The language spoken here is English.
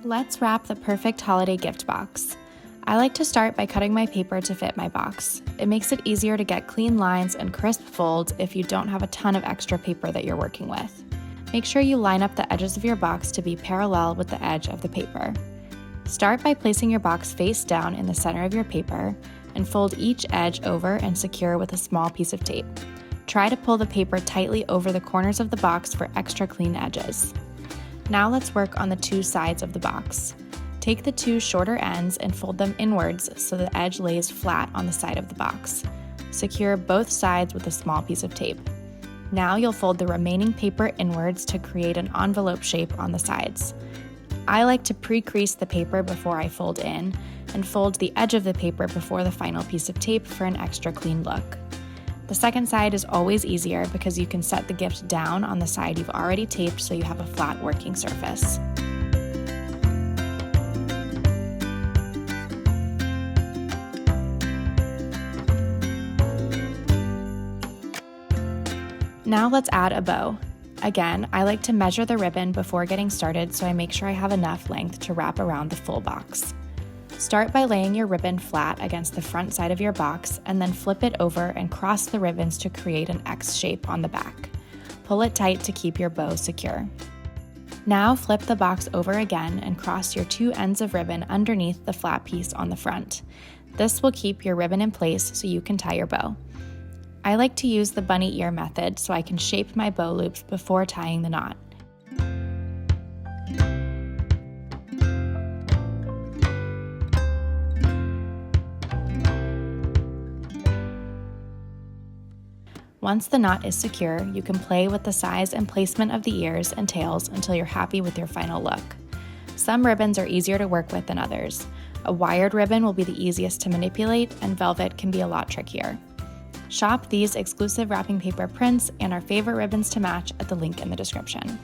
Let's wrap the perfect holiday gift box. I like to start by cutting my paper to fit my box. It makes it easier to get clean lines and crisp folds if you don't have a ton of extra paper that you're working with. Make sure you line up the edges of your box to be parallel with the edge of the paper. Start by placing your box face down in the center of your paper and fold each edge over and secure with a small piece of tape. Try to pull the paper tightly over the corners of the box for extra clean edges. Now let's work on the two sides of the box. Take the two shorter ends and fold them inwards so the edge lays flat on the side of the box. Secure both sides with a small piece of tape. Now you'll fold the remaining paper inwards to create an envelope shape on the sides. I like to pre-crease the paper before I fold in and fold the edge of the paper before the final piece of tape for an extra clean look. The second side is always easier because you can set the gift down on the side you've already taped so you have a flat working surface. Now let's add a bow. Again, I like to measure the ribbon before getting started so I make sure I have enough length to wrap around the full box. Start by laying your ribbon flat against the front side of your box and then flip it over and cross the ribbons to create an X shape on the back. Pull it tight to keep your bow secure. Now flip the box over again and cross your two ends of ribbon underneath the flat piece on the front. This will keep your ribbon in place so you can tie your bow. I like to use the bunny ear method so I can shape my bow loops before tying the knot. Once the knot is secure, you can play with the size and placement of the ears and tails until you're happy with your final look. Some ribbons are easier to work with than others. A wired ribbon will be the easiest to manipulate, and velvet can be a lot trickier. Shop these exclusive wrapping paper prints and our favorite ribbons to match at the link in the description.